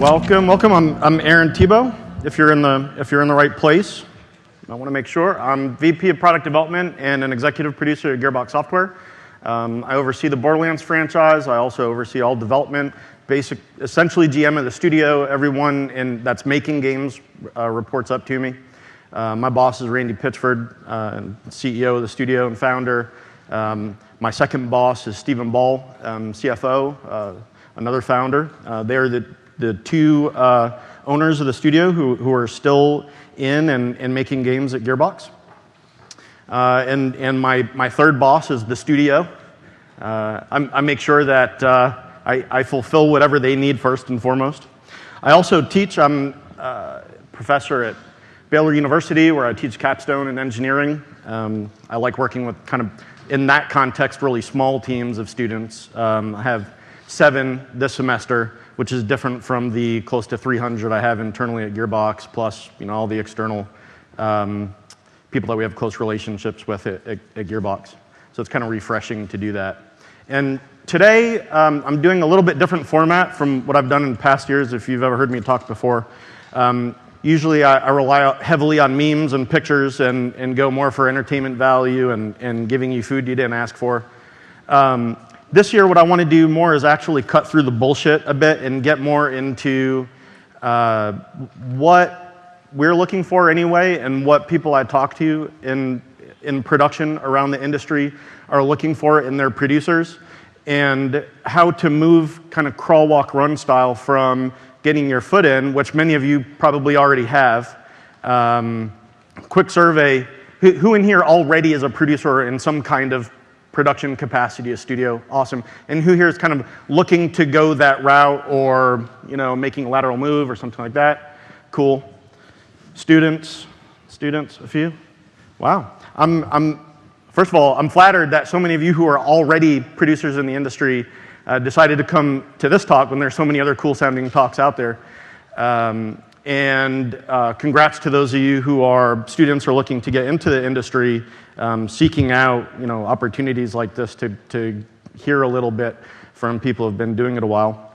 Welcome. I'm Aaron Thibault. If you're in the right place, I want to make sure. I'm VP of Product Development and an executive producer at Gearbox Software. I oversee the Borderlands franchise. I also oversee all development, essentially GM of the studio. Everyone that's making games reports up to me. My boss is Randy Pitchford, CEO of the studio and founder. My second boss is Stephen Ball, CFO, another founder. They are the two owners of the studio who are still in and making games at Gearbox. And my third boss is the studio. I make sure that I fulfill whatever they need first and foremost. I also teach. I'm a professor at Baylor University, where I teach capstone and engineering. I like working with kind of, in that context, really small teams of students. I have 7 this semester, which is different from the close to 300 I have internally at Gearbox, plus all the external people that we have close relationships with at Gearbox. So it's kind of refreshing to do that. And today, I'm doing a little bit different format from what I've done in past years, if you've ever heard me talk before. Usually I rely heavily on memes and pictures and go more for entertainment value and giving you food you didn't ask for. This year, what I want to do more is actually cut through the bullshit a bit and get more into what we're looking for anyway, and what people I talk to in production around the industry are looking for in their producers, and how to move kind of crawl, walk, run style from getting your foot in, which many of you probably already have. Quick survey, who in here already is a producer in some kind of production capacity, a studio? Awesome. And who here is kind of looking to go that route, or making a lateral move or something like that? Cool. Students, a few? Wow. First of all, I'm flattered that so many of you who are already producers in the industry decided to come to this talk when there's so many other cool sounding talks out there. And congrats to those of you who are students or looking to get into the industry, seeking out opportunities like this to hear a little bit from people who've been doing it a while.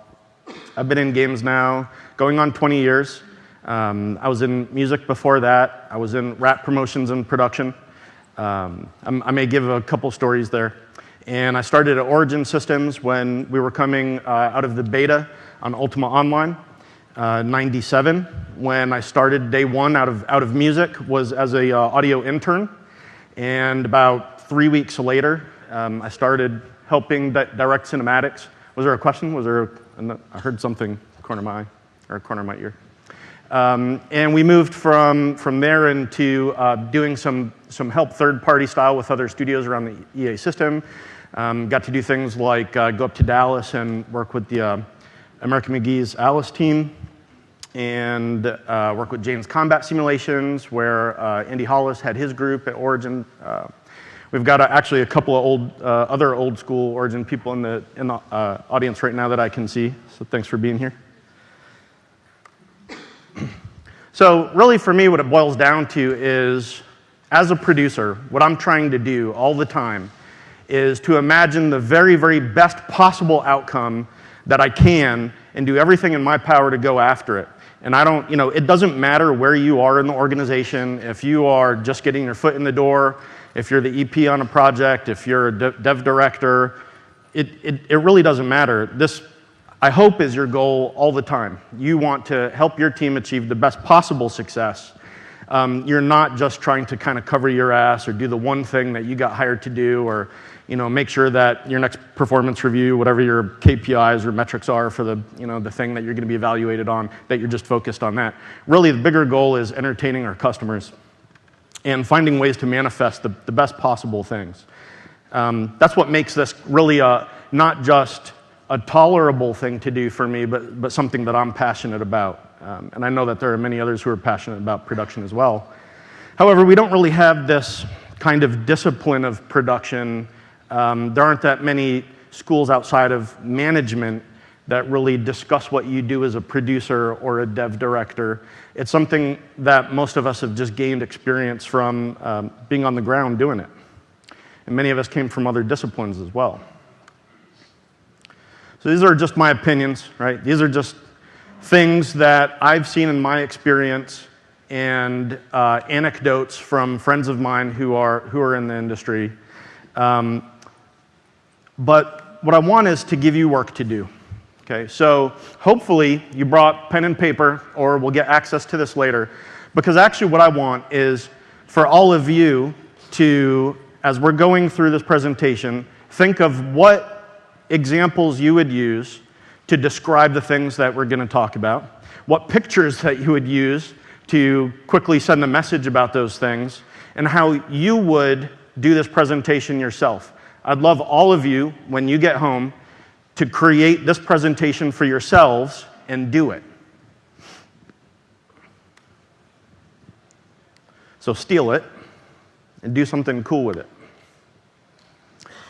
I've been in games now going on 20 years. I was in music before that. I was in rap promotions and production. I may give a couple stories there. And I started at Origin Systems when we were coming out of the beta on Ultima Online. 97, when I started day one out of music, was as a audio intern. And about 3 weeks later, I started helping direct cinematics. Was there a question? I heard something corner of my eye, or corner of my ear. And we moved from there into doing some help third-party style with other studios around the EA system. Got to do things like go up to Dallas and work with the American McGee's Alice team, and work with Jane's Combat Simulations, where Andy Hollis had his group at Origin. We've got actually a couple of other old school Origin people in the audience right now that I can see, so thanks for being here. So really for me, what it boils down to is, as a producer, what I'm trying to do all the time is to imagine the very, very best possible outcome that I can and do everything in my power to go after it. And it doesn't matter where you are in the organization, if you are just getting your foot in the door, if you're the EP on a project, if you're a dev director, it really doesn't matter. This, I hope, is your goal all the time. You want to help your team achieve the best possible success. You're not just trying to kind of cover your ass or do the one thing that you got hired to do, or make sure that your next performance review, whatever your KPIs or metrics are for the the thing that you're going to be evaluated on, that you're just focused on that. Really, the bigger goal is entertaining our customers and finding ways to manifest the best possible things. That's what makes this really not just a tolerable thing to do for me, but something that I'm passionate about. And I know that there are many others who are passionate about production as well. However, we don't really have this kind of discipline of production. There aren't that many schools outside of management that really discuss what you do as a producer or a dev director. It's something that most of us have just gained experience from being on the ground doing it. And many of us came from other disciplines as well. So these are just my opinions, right? These are just things that I've seen in my experience and anecdotes from friends of mine who are in the industry. But what I want is to give you work to do. Okay, so hopefully you brought pen and paper, or we'll get access to this later, because actually what I want is for all of you to, as we're going through this presentation, think of what examples you would use to describe the things that we're going to talk about, what pictures that you would use to quickly send a message about those things, and how you would do this presentation yourself. I'd love all of you, when you get home, to create this presentation for yourselves and do it. So steal it and do something cool with it.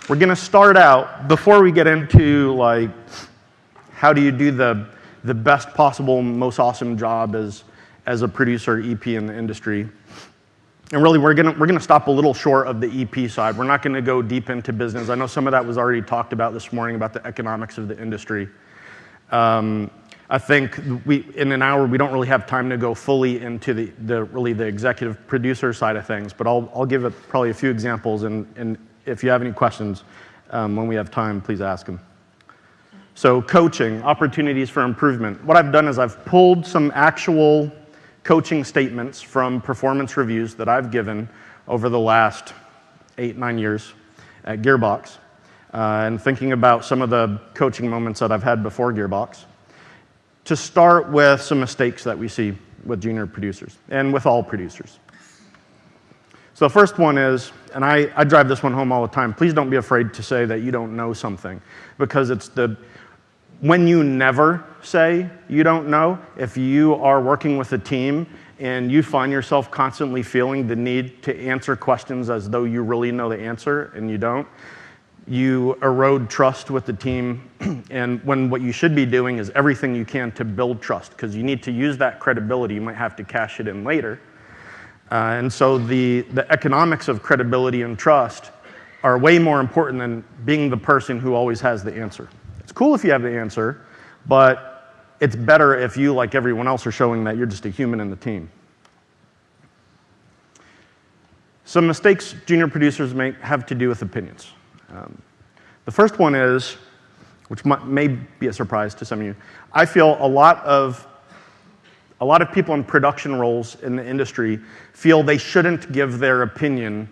We're going to start out, before we get into like how do you do the best possible, most awesome job as a producer, EP in the industry. And really, we're gonna stop a little short of the EP side. We're not gonna go deep into business. I know some of that was already talked about this morning about the economics of the industry. I think in an hour we don't really have time to go fully into the executive producer side of things. But I'll give it probably a few examples, and if you have any questions when we have time, please ask them. So coaching, opportunities for improvement. What I've done is I've pulled some actual coaching statements from performance reviews that I've given over the last 8-9 years at Gearbox, and thinking about some of the coaching moments that I've had before Gearbox, to start with some mistakes that we see with junior producers and with all producers. So the first one is, and I drive this one home all the time, please don't be afraid to say that you don't know something, because when you never say you don't know, if you are working with a team and you find yourself constantly feeling the need to answer questions as though you really know the answer and you don't, you erode trust with the team. And when what you should be doing is everything you can to build trust, because you need to use that credibility. You might have to cash it in later. And so the economics of credibility and trust are way more important than being the person who always has the answer. It's cool if you have the answer, but it's better if you, like everyone else, are showing that you're just a human in the team. Some mistakes junior producers make have to do with opinions. The first one is, which may be a surprise to some of you, I feel a lot of people in production roles in the industry feel they shouldn't give their opinion,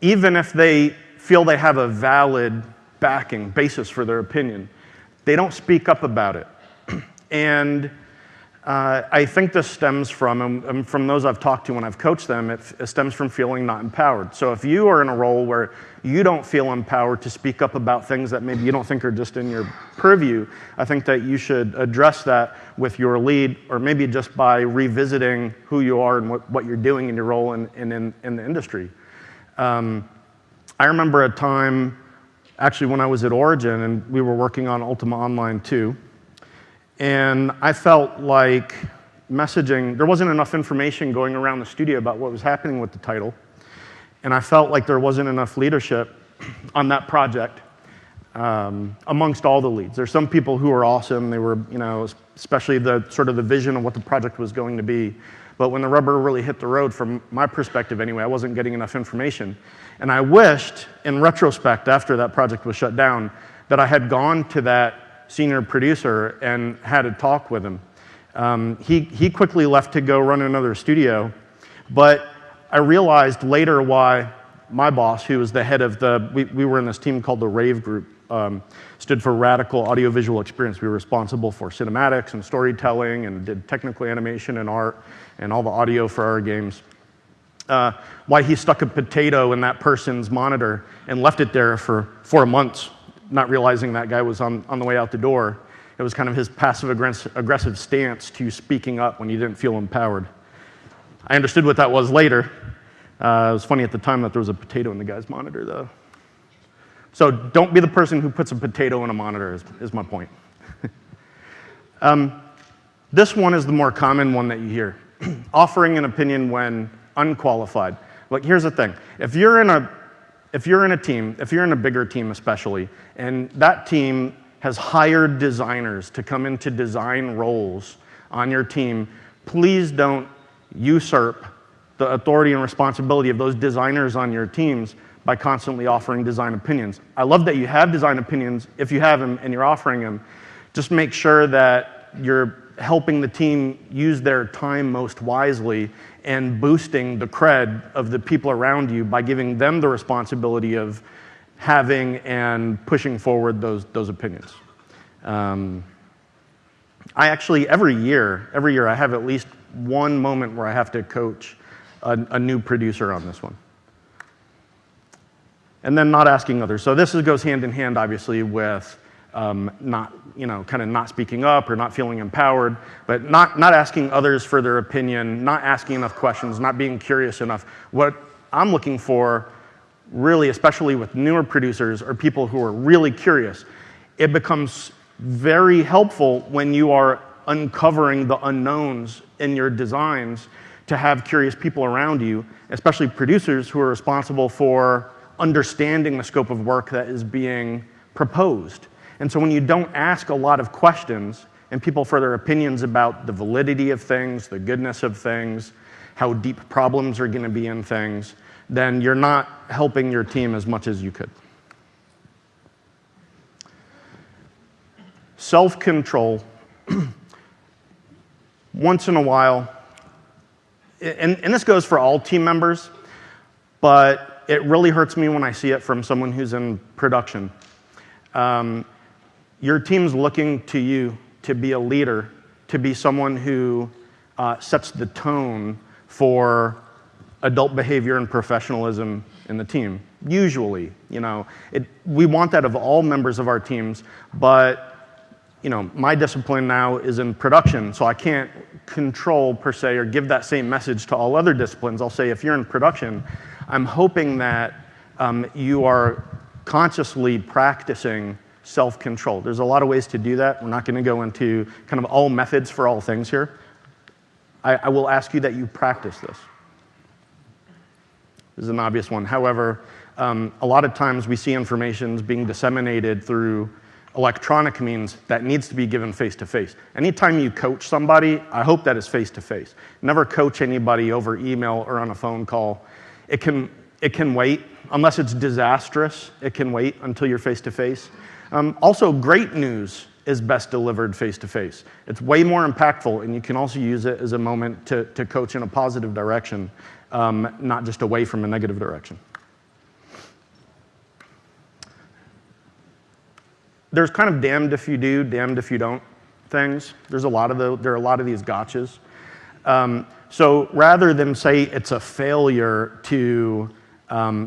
even if they feel they have a valid basis for their opinion. They don't speak up about it. And I think this stems from those I've talked to when I've coached them, it stems from feeling not empowered. So if you are in a role where you don't feel empowered to speak up about things that maybe you don't think are just in your purview, I think that you should address that with your lead, or maybe just by revisiting who you are and what you're doing in your role in the industry. I remember a time, actually when I was at Origin and we were working on Ultima Online 2, and I felt like there wasn't enough information going around the studio about what was happening with the title, and I felt like there wasn't enough leadership on that project amongst all the leads. There's some people who are awesome, they were, especially the sort of the vision of what the project was going to be, but when the rubber really hit the road, from my perspective anyway, I wasn't getting enough information. And I wished, in retrospect, after that project was shut down, that I had gone to that senior producer and had a talk with him. He quickly left to go run another studio, but I realized later why my boss, who was the head of we were in this team called the RAVE group, stood for Radical Audiovisual Experience. We were responsible for cinematics and storytelling and did technical animation and art and all the audio for our games. Why he stuck a potato in that person's monitor and left it there for 4 months, not realizing that guy was on the way out the door. It was kind of his passive-aggressive stance to speaking up when he didn't feel empowered. I understood what that was later. It was funny at the time that there was a potato in the guy's monitor, though. So don't be the person who puts a potato in a monitor, is my point. This one is the more common one that you hear. Offering an opinion when unqualified. Look, here's the thing. If you're in a team, if you're in a bigger team especially, and that team has hired designers to come into design roles on your team, please don't usurp the authority and responsibility of those designers on your teams by constantly offering design opinions. I love that you have design opinions if you have them and you're offering them. Just make sure that you're helping the team use their time most wisely and boosting the cred of the people around you by giving them the responsibility of having and pushing forward those opinions. I actually, every year I have at least one moment where I have to coach a new producer on this one. And then not asking others. So this goes hand in hand, obviously, with not speaking up or not feeling empowered, but not asking others for their opinion, not asking enough questions, not being curious enough. What I'm looking for, really, especially with newer producers, are people who are really curious. It becomes very helpful when you are uncovering the unknowns in your designs to have curious people around you, especially producers who are responsible for understanding the scope of work that is being proposed. And so when you don't ask a lot of questions and people for their opinions about the validity of things, the goodness of things, how deep problems are going to be in things, then you're not helping your team as much as you could. Self-control. Once in a while, and this goes for all team members, but it really hurts me when I see it from someone who's in production. Your team's looking to you to be a leader, to be someone who sets the tone for adult behavior and professionalism in the team. Usually, we want that of all members of our teams, but my discipline now is in production, so I can't control per se or give that same message to all other disciplines. I'll say if you're in production, I'm hoping that you are consciously practicing self-control. There's a lot of ways to do that. We're not going to go into kind of all methods for all things here. I will ask you that you practice this. This is an obvious one. However, a lot of times we see information being disseminated through electronic means that needs to be given face-to-face. Anytime you coach somebody, I hope that is face-to-face. Never coach anybody over email or on a phone call. It can wait. Unless it's disastrous, it can wait until you're face-to-face. Also, great news is best delivered face-to-face. It's way more impactful, and you can also use it as a moment to coach in a positive direction, not just away from a negative direction. There's kind of damned if you do, damned if you don't things. There are a lot of these gotchas. So rather than say it's a failure to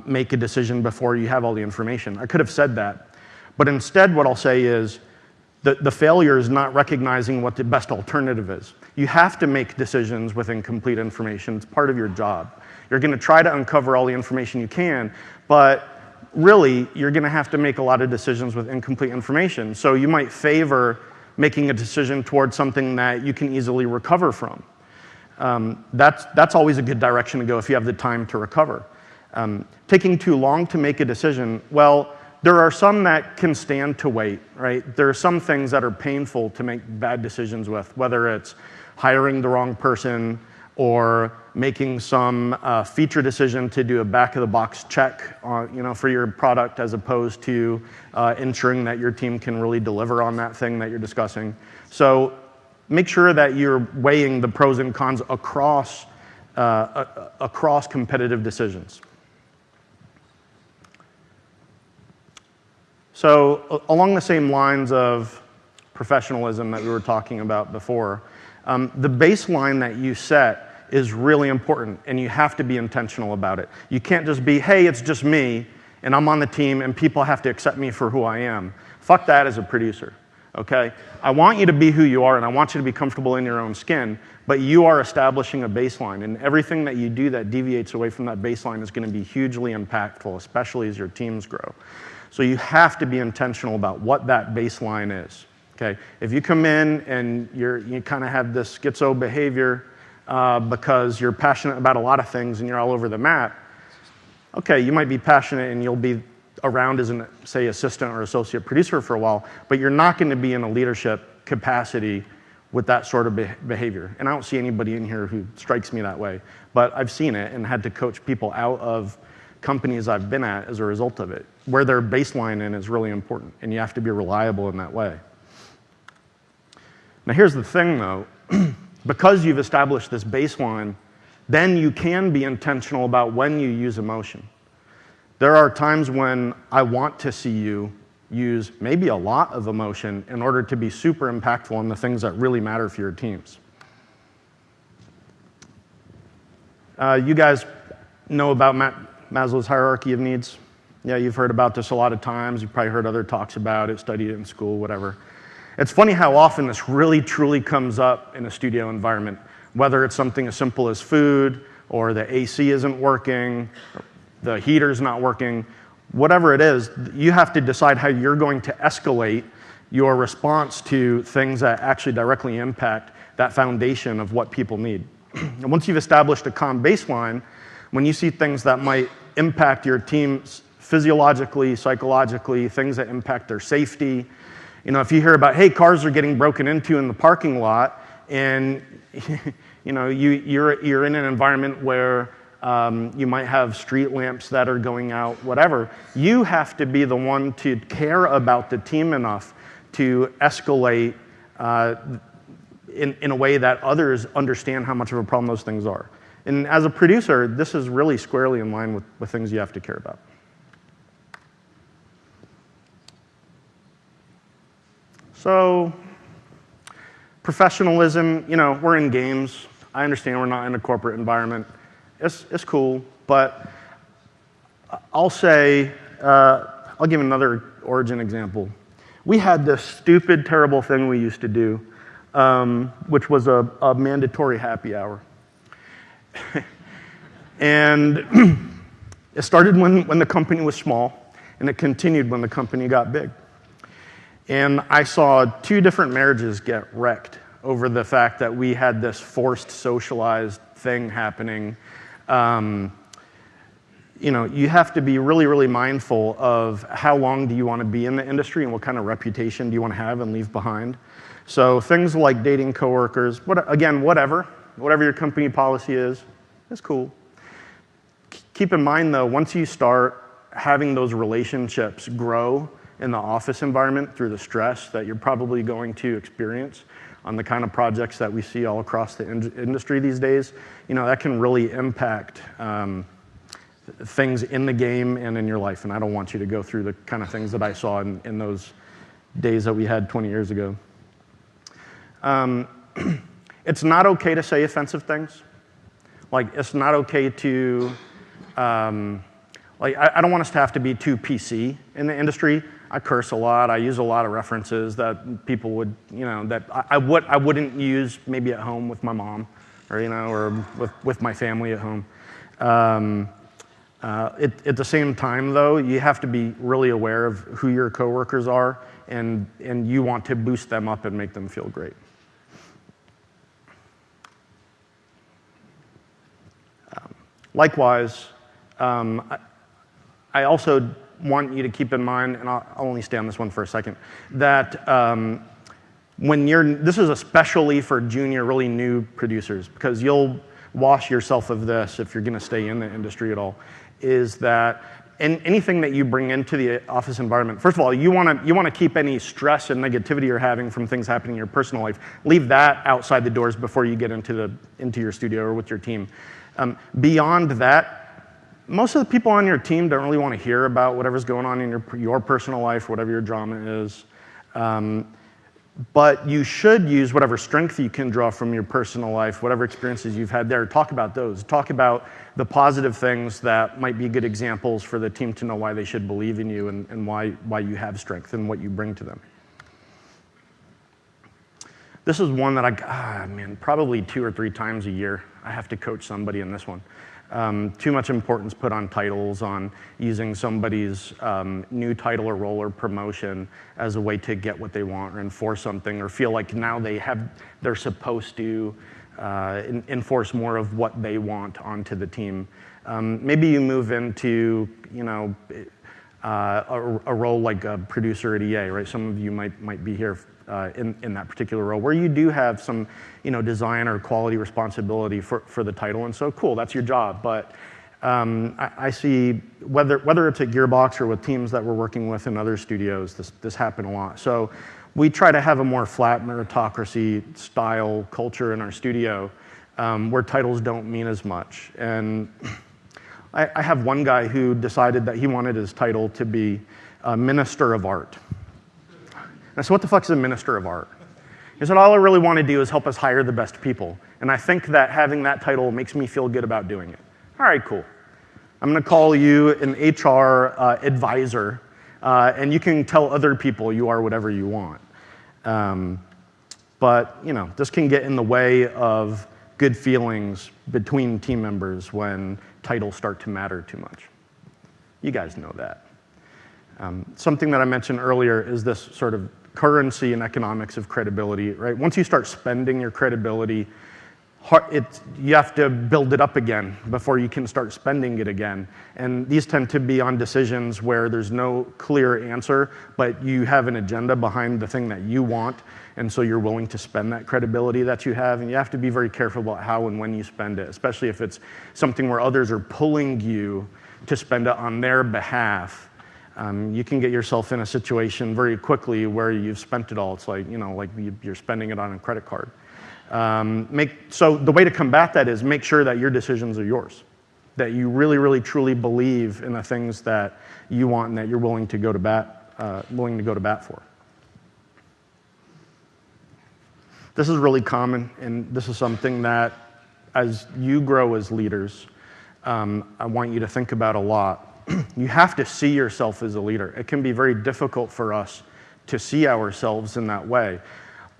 make a decision before you have all the information, I could have said that. But instead what I'll say is the failure is not recognizing what the best alternative is. You have to make decisions with incomplete information. It's part of your job. You're going to try to uncover all the information you can, but really, you're going to have to make a lot of decisions with incomplete information. So you might favor making a decision towards something that you can easily recover from. That's always a good direction to go if you have the time to recover. Taking too long to make a decision, well, there are some that can stand to wait, right? There are some things that are painful to make bad decisions with, whether it's hiring the wrong person or making some feature decision to do a back-of-the-box check for your product as opposed to ensuring that your team can really deliver on that thing that you're discussing. So make sure that you're weighing the pros and cons across competitive decisions. So along the same lines of professionalism that we were talking about before, the baseline that you set is really important, and you have to be intentional about it. You can't just be, hey, it's just me, and I'm on the team, and people have to accept me for who I am. Fuck that as a producer, okay? I want you to be who you are, and I want you to be comfortable in your own skin, but you are establishing a baseline, and everything that you do that deviates away from that baseline is going to be hugely impactful, especially as your teams grow. So you have to be intentional about what that baseline is, okay? If you come in and you kind of have this schizo behavior because you're passionate about a lot of things and you're all over the map, okay, you might be passionate and you'll be around as an, say, assistant or associate producer for a while, but you're not going to be in a leadership capacity with that sort of behavior. And I don't see anybody in here who strikes me that way, but I've seen it and had to coach people out of companies I've been at as a result of it. Where their baseline in is really important, and you have to be reliable in that way. Now here's the thing though, because you've established this baseline, then you can be intentional about when you use emotion. There are times when I want to see you use maybe a lot of emotion in order to be super impactful on the things that really matter for your teams. You guys know about Maslow's hierarchy of needs? Yeah, you've heard about this a lot of times. You've probably heard other talks about it, studied it in school, whatever. It's funny how often this really truly comes up in a studio environment, whether it's something as simple as food, or the AC isn't working, the heater's not working, whatever it is, you have to decide how you're going to escalate your response to things that actually directly impact that foundation of what people need. And once you've established a calm baseline, when you see things that might impact your teams physiologically, psychologically, things that impact their safety, you know, if you hear about, hey, cars are getting broken into in the parking lot, and you know, you're in an environment where you might have street lamps that are going out, whatever. You have to be the one to care about the team enough to escalate in a way that others understand how much of a problem those things are. And as a producer, this is really squarely in line with things you have to care about. So, professionalism, you know, we're in games. I understand we're not in a corporate environment. It's cool, but I'll say, I'll give another origin example. We had this stupid, terrible thing we used to do, which was a mandatory happy hour. And it started when the company was small, and it continued when the company got big. And I saw 2 different marriages get wrecked over the fact that we had this forced socialized thing happening. You know, you have to be really, really mindful of how long do you want to be in the industry and what kind of reputation do you want to have and leave behind. So things like dating coworkers, again, whatever your company policy is cool. Keep in mind though, once you start having those relationships grow in the office environment through the stress that you're probably going to experience on the kind of projects that we see all across the industry these days, you know, that can really impact things in the game and in your life. And I don't want you to go through the kind of things that I saw in those days that we had 20 years ago. It's not okay to say offensive things. Like, it's not okay to, like, I don't want us to have to be too PC in the industry. I curse a lot. I use a lot of references that people would, you know, that I wouldn't use maybe at home with my mom, or you know, or with my family at home. At the same time, though, you have to be really aware of who your coworkers are, and you want to boost them up and make them feel great. Likewise, I also want you to keep in mind, and I'll only stay on this one for a second, that this is especially for junior, really new producers, because you'll wash yourself of this if you're going to stay in the industry at all, is that anything that you bring into the office environment, first of all, you want to keep any stress and negativity you're having from things happening in your personal life, leave that outside the doors before you get into your studio or with your team. Beyond that, most of the people on your team don't really want to hear about whatever's going on in your personal life, whatever your drama is. But you should use whatever strength you can draw from your personal life, whatever experiences you've had there. Talk about those. Talk about the positive things that might be good examples for the team to know why they should believe in you and why you have strength and what you bring to them. This is one that probably 2 or 3 times a year I have to coach somebody in this one. Too much importance put on titles, on using somebody's new title or role or promotion as a way to get what they want or enforce something, or feel like now they're supposed to enforce more of what they want onto the team. Maybe you move into, you know, a role like a producer at EA, right? Some of you might be here in that particular role, where you do have some, design or quality responsibility for the title, and so cool, that's your job. But I see whether it's at Gearbox or with teams that we're working with in other studios, this happen a lot. So we try to have a more flat meritocracy style culture in our studio, where titles don't mean as much. And I have one guy who decided that he wanted his title to be Minister of Art. And I said, what the fuck is a Minister of Art? He said, all I really want to do is help us hire the best people. And I think that having that title makes me feel good about doing it. All right, cool. I'm going to call you an HR advisor, and you can tell other people you are whatever you want. But, this can get in the way of good feelings between team members when titles start to matter too much. You guys know that. Something that I mentioned earlier is this sort of currency and economics of credibility, right? Once you start spending your credibility, you have to build it up again before you can start spending it again. And these tend to be on decisions where there's no clear answer, but you have an agenda behind the thing that you want, and so you're willing to spend that credibility that you have, and you have to be very careful about how and when you spend it, especially if it's something where others are pulling you to spend it on their behalf. You can get yourself in a situation very quickly where you've spent it all. It's like, like you're spending it on a credit card. So the way to combat that is make sure that your decisions are yours, that you really, really, truly believe in the things that you want and that you're willing to go to bat for. This is really common, and this is something that, as you grow as leaders, I want you to think about a lot. You have to see yourself as a leader. It can be very difficult for us to see ourselves in that way.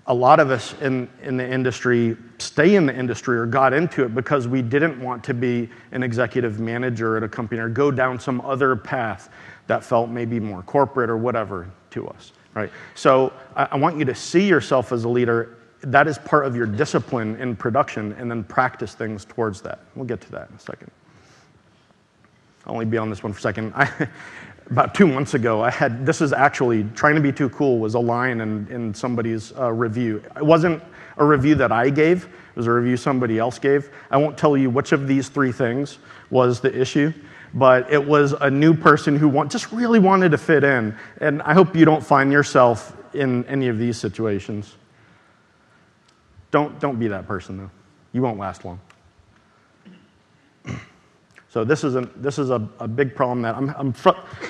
A lot of us in the industry stay in the industry or got into it because we didn't want to be an executive manager at a company or go down some other path that felt maybe more corporate or whatever to us, right? So I want you to see yourself as a leader. That is part of your discipline in production, and then practice things towards that. We'll get to that in a second. I'll only be on this one for a second. About 2 months ago, this is actually, trying to be too cool was a line in somebody's review. It wasn't a review that I gave, it was a review somebody else gave. I won't tell you which of these 3 things was the issue, but it was a new person who just really wanted to fit in. And I hope you don't find yourself in any of these situations. Don't be that person, though. You won't last long. So this is a big problem that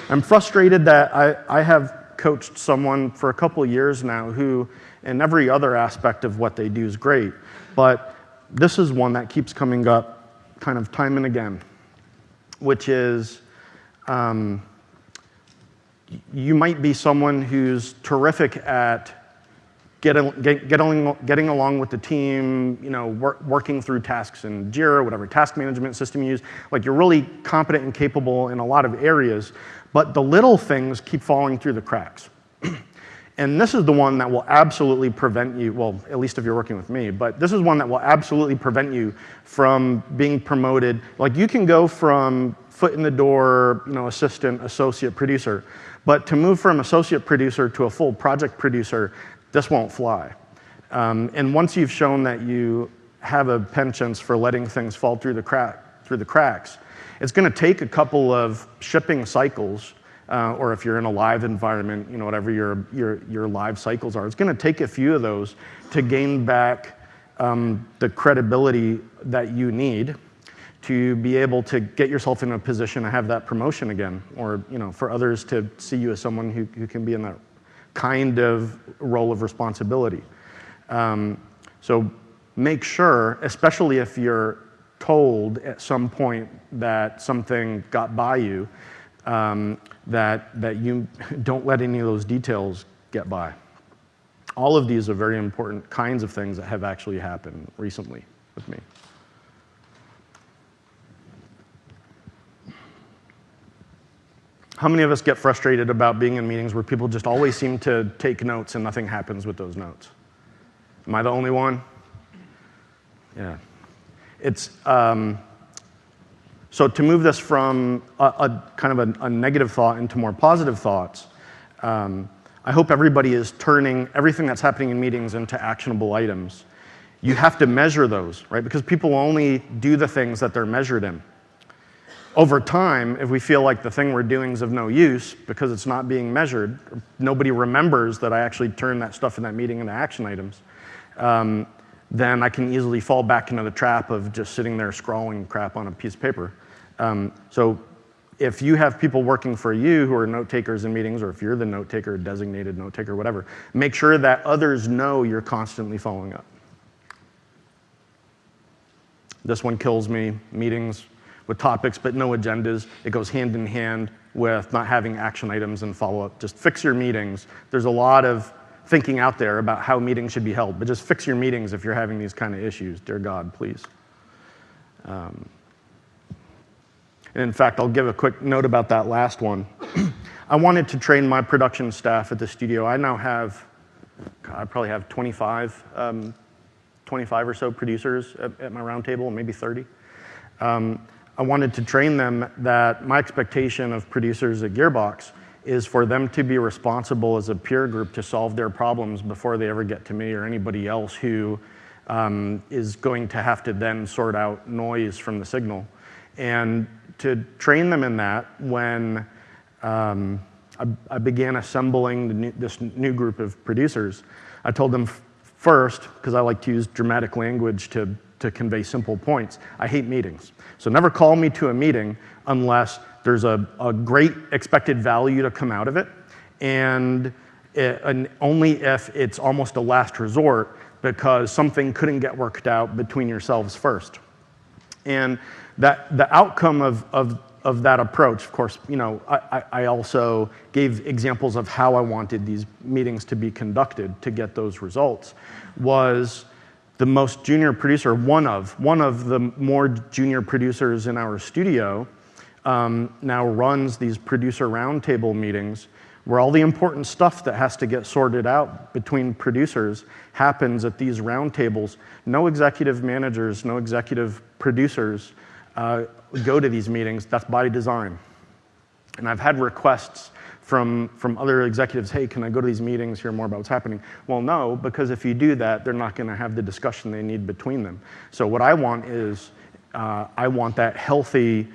I'm frustrated that I have coached someone for a couple of years now who, in every other aspect of what they do is great, but this is one that keeps coming up kind of time and again, which is you might be someone who's terrific at getting along with the team, working through tasks in Jira, whatever task management system you use. Like, you're really competent and capable in a lot of areas, but the little things keep falling through the cracks. And this is the one that will absolutely prevent you, well, at least if you're working with me, but this is one that will absolutely prevent you from being promoted. Like, you can go from foot in the door, assistant, associate producer, but to move from associate producer to a full project producer, this won't fly. And once you've shown that you have a penchant for letting things fall through the cracks, it's going to take a couple of shipping cycles, or if you're in a live environment, whatever your live cycles are, it's going to take a few of those to gain back the credibility that you need to be able to get yourself in a position to have that promotion again, or for others to see you as someone who can be in that kind of role of responsibility. So make sure, especially if you're told at some point that something got by you, that you don't let any of those details get by. All of these are very important kinds of things that have actually happened recently with me. How many of us get frustrated about being in meetings where people just always seem to take notes and nothing happens with those notes? Am I the only one? Yeah. So to move this from a kind of a negative thought into more positive thoughts, I hope everybody is turning everything that's happening in meetings into actionable items. You have to measure those, right? Because people only do the things that they're measured in. Over time, if we feel like the thing we're doing is of no use because it's not being measured, nobody remembers that I actually turned that stuff in that meeting into action items, then I can easily fall back into the trap of just sitting there scrawling crap on a piece of paper. So if you have people working for you who are note takers in meetings, or if you're the note taker, designated note taker, whatever, make sure that others know you're constantly following up. This one kills me, meetings with topics but no agendas. It goes hand in hand with not having action items and follow-up. Just fix your meetings. There's a lot of thinking out there about how meetings should be held, but just fix your meetings if you're having these kind of issues. Dear God, please. And in fact, I'll give a quick note about that last one. I wanted to train my production staff at the studio. I now have, I probably have 25 or so producers at my roundtable, maybe 30. I wanted to train them that my expectation of producers at Gearbox is for them to be responsible as a peer group to solve their problems before they ever get to me or anybody else who is going to have to then sort out noise from the signal. And to train them in that, when I began assembling this new group of producers, I told them first, because I like to use dramatic language to convey simple points, I hate meetings. So never call me to a meeting unless there's a great expected value to come out of it, and only if it's almost a last resort because something couldn't get worked out between yourselves first. And that the outcome of that approach, of course, you know, I also gave examples of how I wanted these meetings to be conducted to get those results, was the most junior producer, one of the more junior producers in our studio, now runs these producer roundtable meetings where all the important stuff that has to get sorted out between producers happens at these roundtables. No executive managers, no executive producers go to these meetings. That's by design. And I've had requests from other executives, hey, can I go to these meetings, hear more about what's happening? Well, no, because if you do that, they're not going to have the discussion they need between them. So what I want is, I want that healthy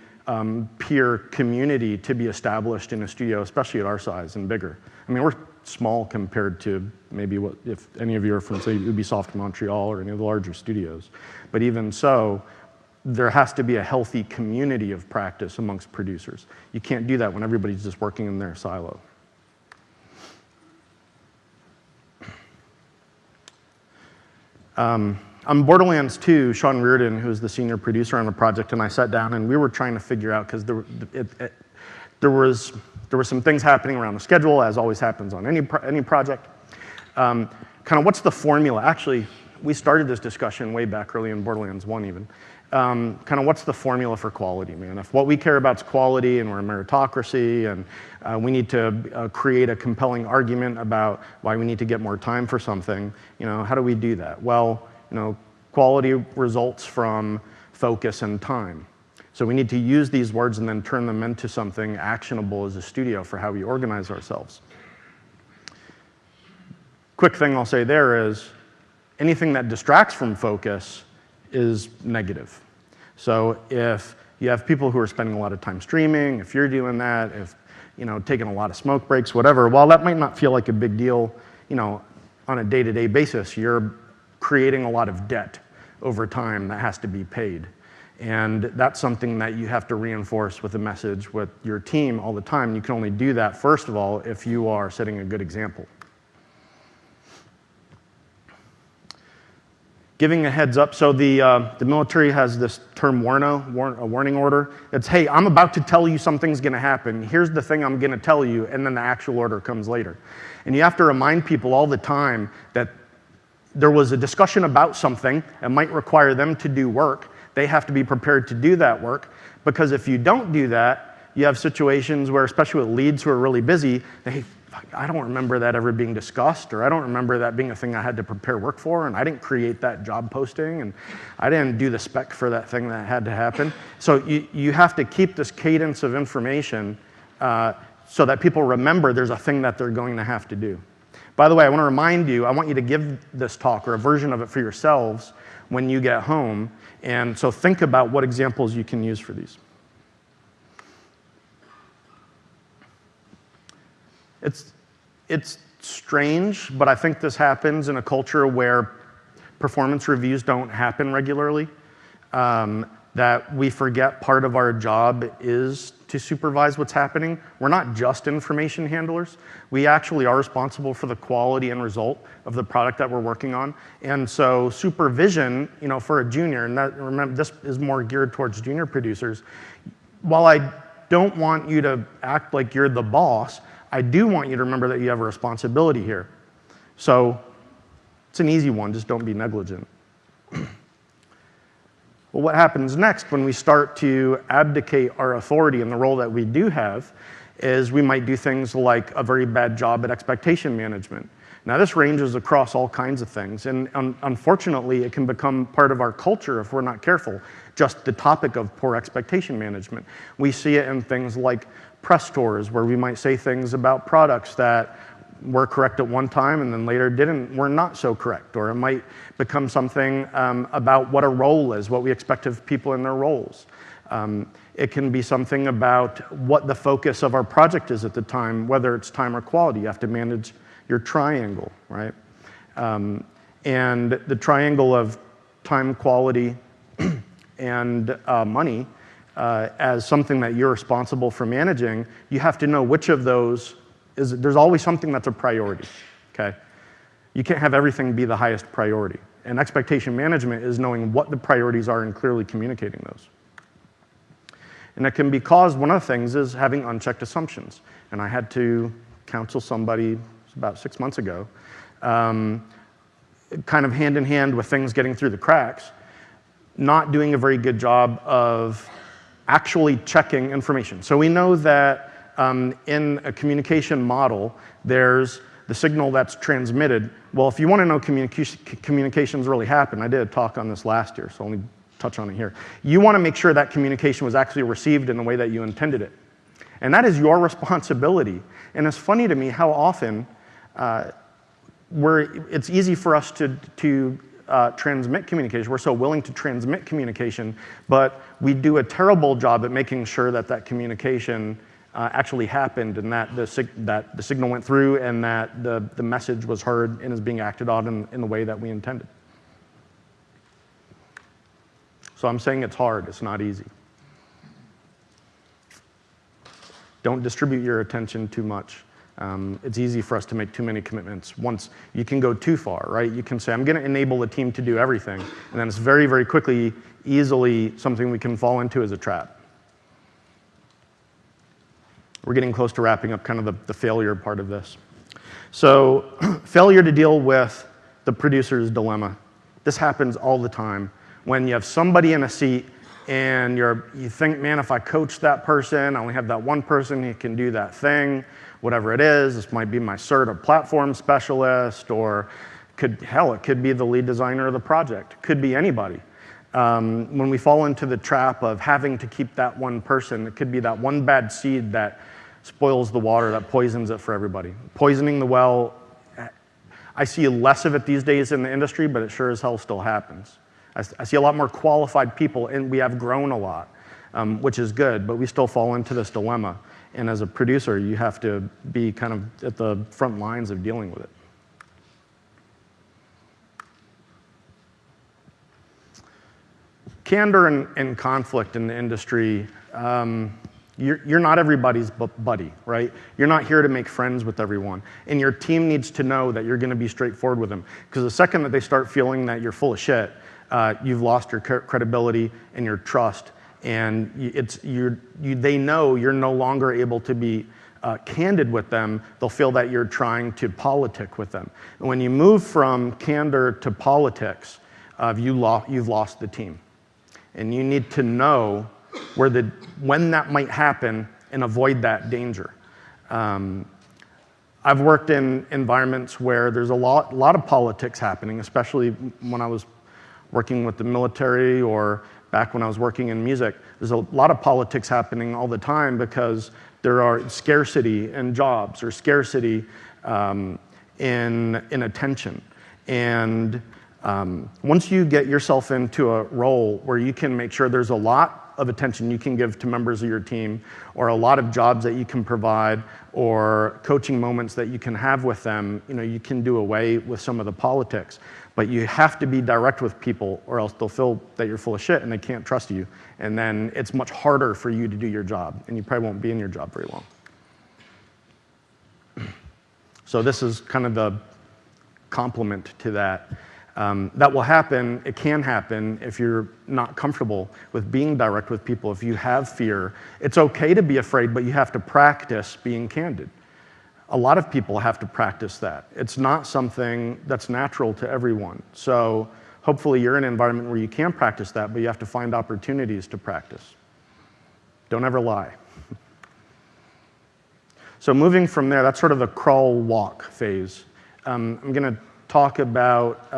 peer community to be established in a studio, especially at our size and bigger. I mean, we're small compared to maybe what, if any of you are from, say, Ubisoft Montreal or any of the larger studios. But even so, there has to be a healthy community of practice amongst producers. You can't do that when everybody's just working in their silo. On Borderlands 2, Sean Reardon, who's the senior producer on the project, and I sat down and we were trying to figure out, because there were some things happening around the schedule, as always happens on any project. Kind of what's the formula? Actually, we started this discussion way back early in Borderlands 1 even. Kind of what's the formula for quality, man? If what we care about is quality and we're a meritocracy and we need to create a compelling argument about why we need to get more time for something, you know, how do we do that? Well, you know, quality results from focus and time. So we need to use these words and then turn them into something actionable as a studio for how we organize ourselves. Quick thing I'll say there is anything that distracts from focus is negative. So if you have people who are spending a lot of time streaming, if you're doing that, if, you know, taking a lot of smoke breaks, whatever, while that might not feel like a big deal, you know, on a day-to-day basis, you're creating a lot of debt over time that has to be paid. And that's something that you have to reinforce with a message with your team all the time. You can only do that, first of all, if you are setting a good example. Giving a heads up. So the military has this term a warning order. It's, hey, I'm about to tell you something's going to happen. Here's the thing I'm going to tell you, and then the actual order comes later. And you have to remind people all the time that there was a discussion about something and might require them to do work. They have to be prepared to do that work, because if you don't do that, you have situations where, especially with leads who are really busy, they I don't remember that ever being discussed, or I don't remember that being a thing I had to prepare work for, and I didn't create that job posting, and I didn't do the spec for that thing that had to happen. So you have to keep this cadence of information so that people remember there's a thing that they're going to have to do. By the way, I want to remind you, I want you to give this talk or a version of it for yourselves when you get home, and so think about what examples you can use for these. It's strange, but I think this happens in a culture where performance reviews don't happen regularly, that we forget part of our job is to supervise what's happening. We're not just information handlers. We actually are responsible for the quality and result of the product that we're working on. And so supervision, for a junior, and remember, this is more geared towards junior producers, while I don't want you to act like you're the boss, I do want you to remember that you have a responsibility here. So it's an easy one, just don't be negligent. Well, what happens next when we start to abdicate our authority in the role that we do have is we might do things like a very bad job at expectation management. Now, this ranges across all kinds of things, and unfortunately, it can become part of our culture if we're not careful, just the topic of poor expectation management. We see it in things like press tours, where we might say things about products that were correct at one time and then later were not so correct. Or it might become something about what a role is, what we expect of people in their roles. It can be something about what the focus of our project is at the time, whether it's time or quality. You have to manage your triangle, right? And the triangle of time, quality, and money as something that you're responsible for managing, you have to know which of those there's always something that's a priority, okay? You can't have everything be the highest priority. And expectation management is knowing what the priorities are and clearly communicating those. And that can be caused, one of the things is having unchecked assumptions. And I had to counsel somebody about 6 months ago, kind of hand in hand with things getting through the cracks, not doing a very good job of actually checking information. So we know that in a communication model, there's the signal that's transmitted. Well, if you want to know communications really happen, I did a talk on this last year, so I'll only touch on it here. You want to make sure that communication was actually received in the way that you intended it. And that is your responsibility. And it's funny to me how often it's easy for us to transmit communication. We're so willing to transmit communication, but we do a terrible job at making sure that that communication actually happened, and that the signal went through, and that the message was heard and is being acted on in the way that we intended. So I'm saying it's hard, it's not easy. Don't distribute your attention too much. It's easy for us to make too many commitments. Once you can go too far, right? You can say, I'm going to enable the team to do everything, and then it's very, very quickly, easily something we can fall into as a trap. We're getting close to wrapping up kind of the failure part of this. So failure to deal with the producer's dilemma. This happens all the time. When you have somebody in a seat and you think, man, if I coach that person, I only have that one person who can do that thing, whatever it is. This might be my cert or platform specialist, or it could be the lead designer of the project. It could be anybody. When we fall into the trap of having to keep that one person, it could be that one bad seed that spoils the water, that poisons it for everybody. Poisoning the well, I see less of it these days in the industry, but it sure as hell still happens. I see a lot more qualified people, and we have grown a lot, which is good, but we still fall into this dilemma. And as a producer, you have to be kind of at the front lines of dealing with it. Candor and conflict in the industry, you're not everybody's buddy, right? You're not here to make friends with everyone. And your team needs to know that you're going to be straightforward with them. Because the second that they start feeling that you're full of shit, you've lost your credibility and your trust. And they know you're no longer able to be candid with them. They'll feel that you're trying to politic with them. And when you move from candor to politics, you've lost the team. And you need to know when that might happen and avoid that danger. I've worked in environments where there's a lot of politics happening, especially when I was working with the military or back when I was working in music. There's a lot of politics happening all the time because there are scarcity in jobs or scarcity in attention. And once you get yourself into a role where you can make sure there's a lot of attention you can give to members of your team, or a lot of jobs that you can provide, or coaching moments that you can have with them, you can do away with some of the politics. But you have to be direct with people, or else they'll feel that you're full of shit and they can't trust you. And then it's much harder for you to do your job, and you probably won't be in your job very long. So this is kind of the complement to that. That will happen, it can happen if you're not comfortable with being direct with people, if you have fear. It's okay to be afraid, but you have to practice being candid. A lot of people have to practice that. It's not something that's natural to everyone. So hopefully you're in an environment where you can practice that, but you have to find opportunities to practice. Don't ever lie. So moving from there, that's sort of the crawl walk phase. I'm going to talk about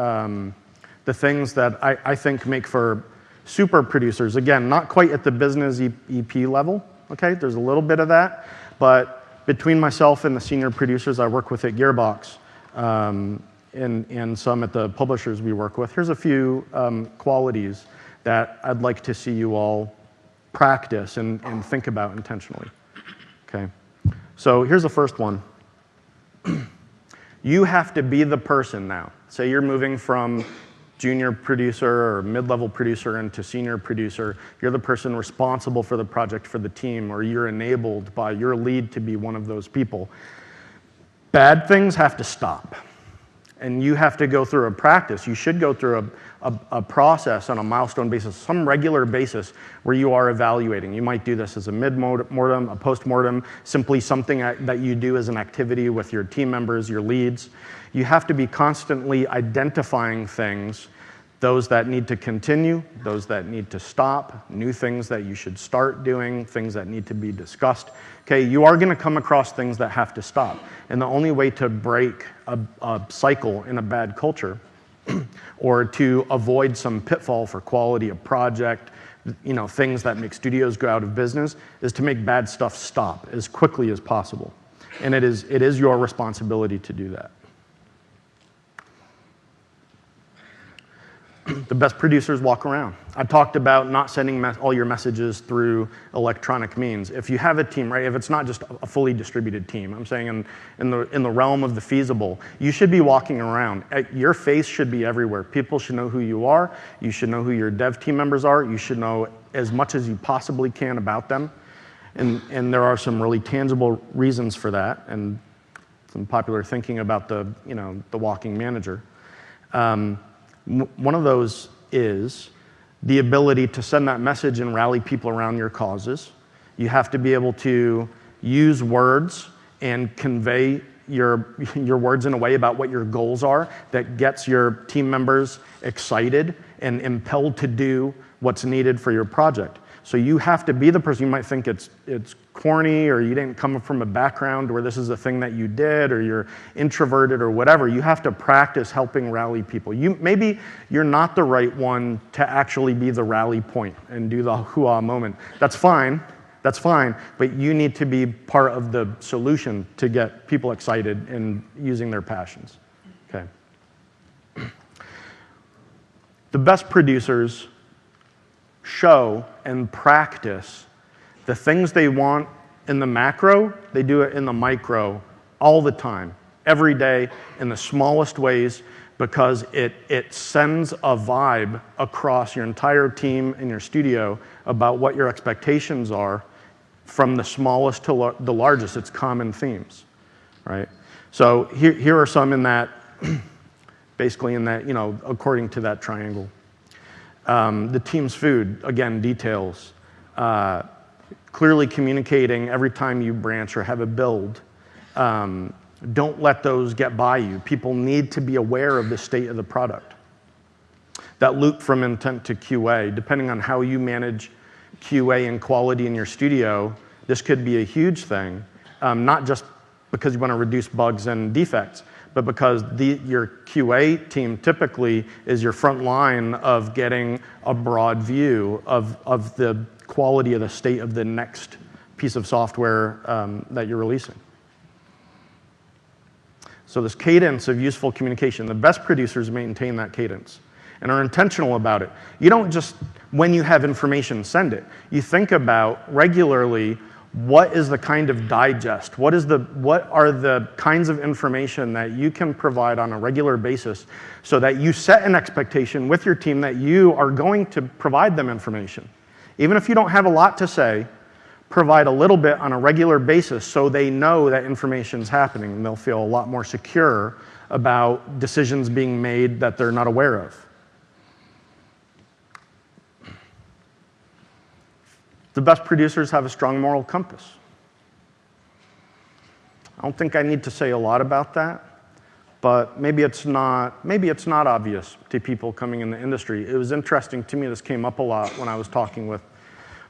the things that I think make for super producers. Again, not quite at the business EP level, okay? There's a little bit of that, but between myself and the senior producers I work with at Gearbox, and some at the publishers we work with, here's a few qualities that I'd like to see you all practice and think about intentionally, okay? So here's the first one. You have to be the person now. Say you're moving from junior producer or mid-level producer into senior producer. You're the person responsible for the project for the team, or you're enabled by your lead to be one of those people. Bad things have to stop. And you have to go through a practice. You should go through a process on a milestone basis, some regular basis where you are evaluating. You might do this as a mid-mortem, a post-mortem, simply something that you do as an activity with your team members, your leads. You have to be constantly identifying things, those that need to continue, those that need to stop, new things that you should start doing, things that need to be discussed. Okay, you are going to come across things that have to stop. And the only way to break a cycle in a bad culture or to avoid some pitfall for quality of project, things that make studios go out of business, is to make bad stuff stop as quickly as possible. And it is your responsibility to do that. The best producers walk around. I talked about not sending all your messages through electronic means. If you have a team, right, if it's not just a fully distributed team, I'm saying in the realm of the feasible, you should be walking around. Your face should be everywhere. People should know who you are. You should know who your dev team members are. You should know as much as you possibly can about them. And there are some really tangible reasons for that, and some popular thinking about the walking manager. One of those is the ability to send that message and rally people around your causes. You have to be able to use words and convey your words in a way about what your goals are that gets your team members excited and impelled to do what's needed for your project. So you have to be the person. You might think it's corny, or you didn't come from a background where this is a thing that you did, or you're introverted or whatever. You have to practice helping rally people. Maybe you're not the right one to actually be the rally point and do the hoo-ah moment. That's fine, but you need to be part of the solution to get people excited and using their passions, okay? The best producers show and practice the things they want in the macro, they do it in the micro all the time, every day, in the smallest ways, because it sends a vibe across your entire team and your studio about what your expectations are, from the smallest to the largest. It's common themes, right? So here are some in that, basically in that, according to that triangle. The team's food, again, details. Clearly communicating every time you branch or have a build. Don't let those get by you. People need to be aware of the state of the product. That loop from intent to QA, depending on how you manage QA and quality in your studio, this could be a huge thing. Not just because you want to reduce bugs and defects, but because your QA team typically is your front line of getting a broad view of the quality of the state of the next piece of software that you're releasing. So this cadence of useful communication, the best producers maintain that cadence and are intentional about it. You don't just, when you have information, send it. You think about regularly, what is the kind of digest? What are the kinds of information that you can provide on a regular basis so that you set an expectation with your team that you are going to provide them information. Even if you don't have a lot to say, provide a little bit on a regular basis so they know that information's happening and they'll feel a lot more secure about decisions being made that they're not aware of. The best producers have a strong moral compass. I don't think I need to say a lot about that, but maybe it's not obvious to people coming in the industry. It was interesting to me, this came up a lot when I was talking with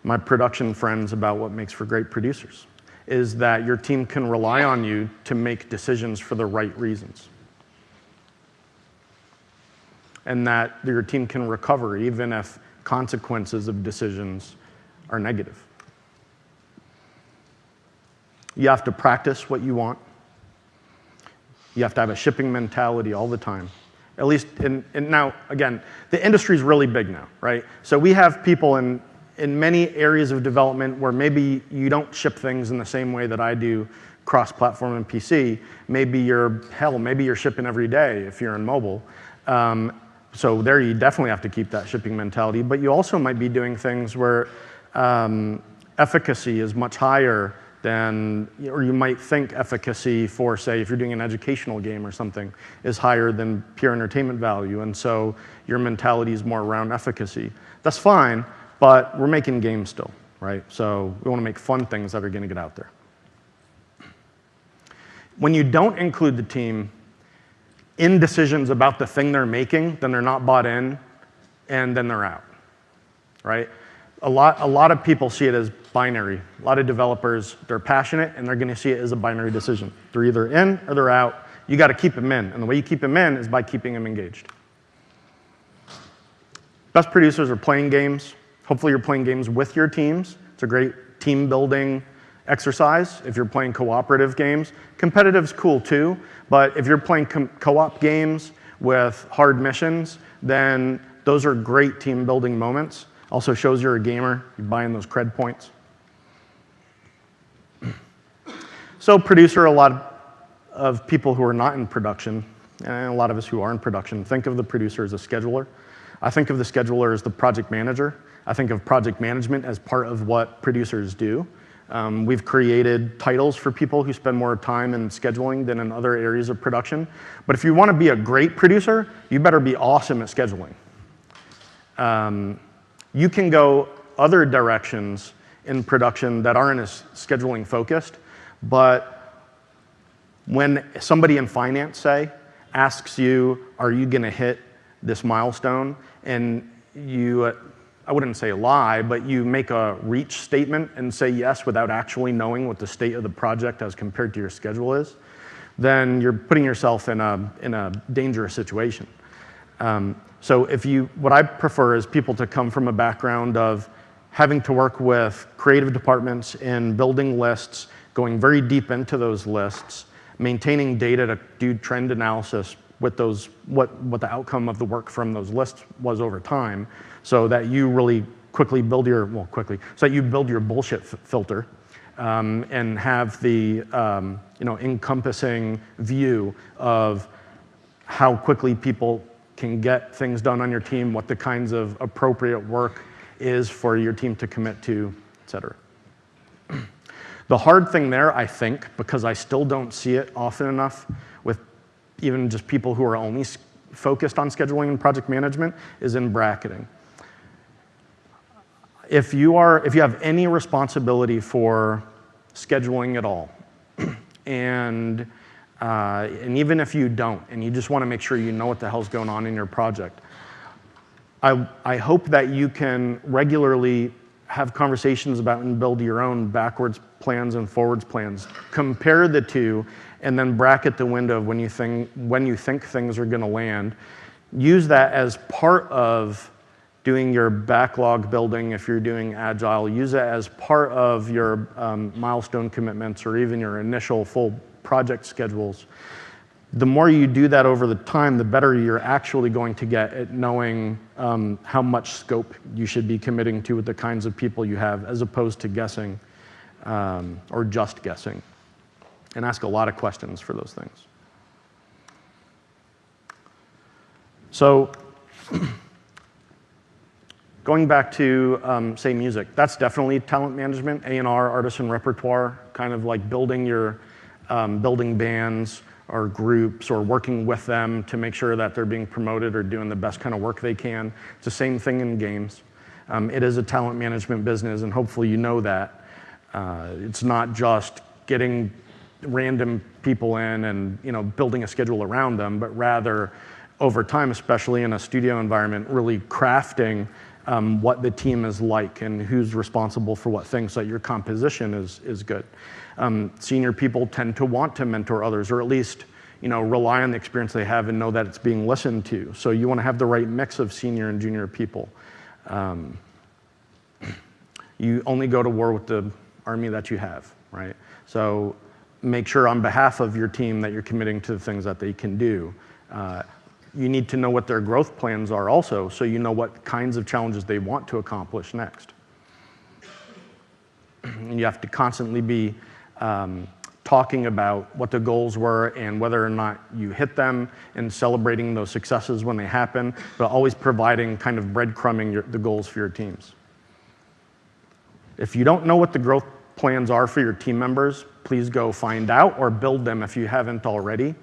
my production friends about what makes for great producers, is that your team can rely on you to make decisions for the right reasons. And that your team can recover even if consequences of decisions are negative. You have to practice what you want. You have to have a shipping mentality all the time. At least, now, again, the industry is really big now, right? So we have people in many areas of development where maybe you don't ship things in the same way that I do cross-platform and PC. Maybe you're shipping every day if you're in mobile. So there you definitely have to keep that shipping mentality, but you also might be doing things where efficacy is much higher than, or you might think efficacy for, say, if you're doing an educational game or something, is higher than pure entertainment value, and so your mentality is more around efficacy. That's fine, but we're making games still, right? So we want to make fun things that are going to get out there. When you don't include the team in decisions about the thing they're making, then they're not bought in, and then they're out, right? A lot of people see it as binary. A lot of developers, they're passionate, and they're going to see it as a binary decision. They're either in or they're out. You got to keep them in, and the way you keep them in is by keeping them engaged. Best producers are playing games. Hopefully you're playing games with your teams. It's a great team building exercise if you're playing cooperative games. Competitive's cool too, but if you're playing co-op games with hard missions, then those are great team building moments. Also shows you're a gamer. You're buying those cred points. So producer, a lot of people who are not in production, and a lot of us who are in production, think of the producer as a scheduler. I think of the scheduler as the project manager. I think of project management as part of what producers do. We've created titles for people who spend more time in scheduling than in other areas of production. But if you want to be a great producer, you better be awesome at scheduling. You can go other directions in production that aren't as scheduling focused, but when somebody in finance, say, asks you, are you going to hit this milestone, and you, I wouldn't say lie, but you make a reach statement and say yes without actually knowing what the state of the project as compared to your schedule is, then you're putting yourself in a dangerous situation. So what I prefer is people to come from a background of having to work with creative departments in building lists, going very deep into those lists, maintaining data to do trend analysis with those, what the outcome of the work from those lists was over time, so that you really quickly build your, so that you build your bullshit filter, and have the encompassing view of how quickly people can get things done on your team, what the kinds of appropriate work is for your team to commit to, et cetera. The hard thing there, I think, because I still don't see it often enough with even just people who are only focused on scheduling and project management, is in bracketing. If you have any responsibility for scheduling at all, and even if you don't, and you just want to make sure you know what the hell's going on in your project, I hope that you can regularly have conversations about and build your own backwards plans and forwards plans. Compare the two, and then bracket the window of when you think things are going to land. Use that as part of doing your backlog building if you're doing Agile. Use it as part of your milestone commitments or even your initial full project schedules. The more you do that over the time, the better you're actually going to get at knowing how much scope you should be committing to with the kinds of people you have, as opposed to guessing or just guessing. And ask a lot of questions for those things. So going back to, say, music, that's definitely talent management, A&R, artist and repertoire, kind of like building your building bands or groups or working with them to make sure that they're being promoted or doing the best kind of work they can. It's the same thing in games. It is a talent management business, and hopefully you know that. It's not just getting random people in and building a schedule around them, but rather over time, especially in a studio environment, really crafting what the team is like and who's responsible for what things, so that your composition is good. Senior people tend to want to mentor others, or at least rely on the experience they have and know that it's being listened to. So you want to have the right mix of senior and junior people. You only go to war with the army that you have, right? So make sure on behalf of your team that you're committing to the things that they can do. You need to know what their growth plans are also, so you know what kinds of challenges they want to accomplish next. And you have to constantly be talking about what the goals were and whether or not you hit them, and celebrating those successes when they happen, but always providing kind of breadcrumbing the goals for your teams. If you don't know what the growth plans are for your team members, please go find out or build them if you haven't already.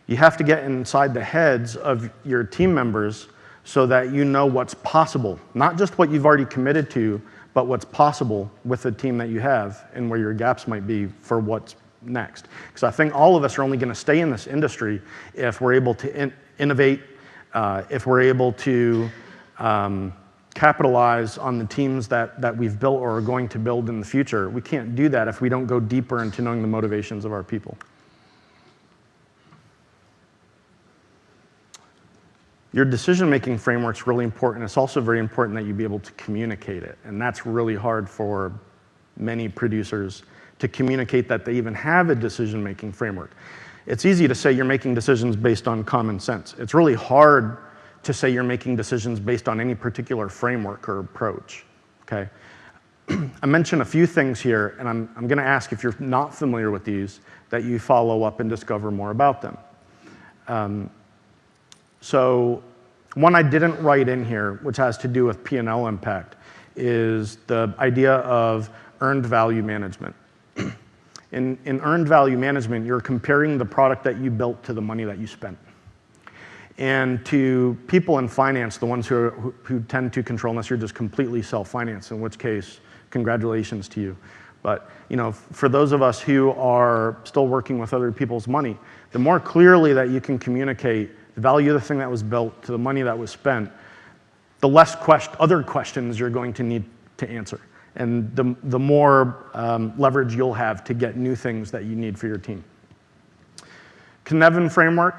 You have to get inside the heads of your team members so that you know what's possible, not just what you've already committed to, but what's possible with the team that you have and where your gaps might be for what's next. Because I think all of us are only going to stay in this industry if we're able to innovate, if we're able to capitalize on the teams that we've built or are going to build in the future. We can't do that if we don't go deeper into knowing the motivations of our people. Your decision-making framework's really important. It's also very important that you be able to communicate it, and that's really hard for many producers to communicate that they even have a decision-making framework. It's easy to say you're making decisions based on common sense. It's really hard to say you're making decisions based on any particular framework or approach, okay? I mentioned a few things here, and I'm gonna ask, if you're not familiar with these, that you follow up and discover more about them. So one I didn't write in here, which has to do with P&L impact, is the idea of earned value management. In earned value management, you're comparing the product that you built to the money that you spent. And to people in finance, the ones who tend to control, unless you're just completely self-financed, in which case, congratulations to you. But for those of us who are still working with other people's money, the more clearly that you can communicate the value of the thing that was built to the money that was spent, the less other questions you're going to need to answer. And the more leverage you'll have to get new things that you need for your team. Cynefin framework,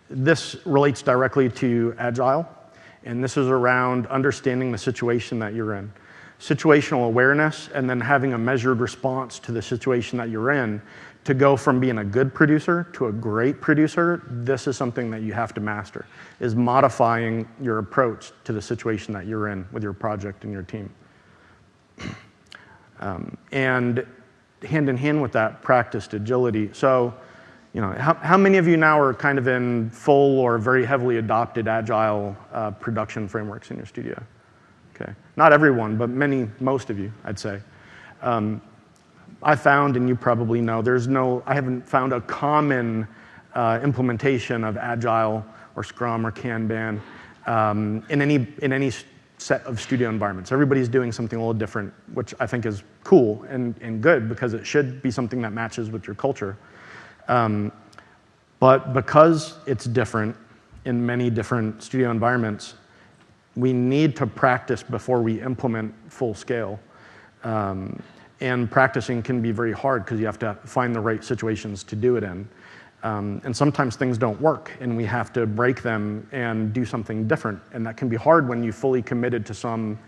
this relates directly to Agile, and this is around understanding the situation that you're in. Situational awareness, and then having a measured response to the situation that you're in. To go from being a good producer to a great producer, this is something that you have to master, is modifying your approach to the situation that you're in with your project and your team. And hand in hand with that, practiced agility. So, how many of you now are kind of in full or very heavily adopted Agile production frameworks in your studio? Okay, not everyone, but most of you, I'd say. I found, and you probably know, I haven't found a common implementation of Agile or Scrum or Kanban in any set of studio environments. Everybody's doing something a little different, which I think is cool and good, because it should be something that matches with your culture. But because it's different in many different studio environments, we need to practice before we implement full scale. And practicing can be very hard because you have to find the right situations to do it in. And sometimes things don't work and we have to break them and do something different. And that can be hard when you fully committed to some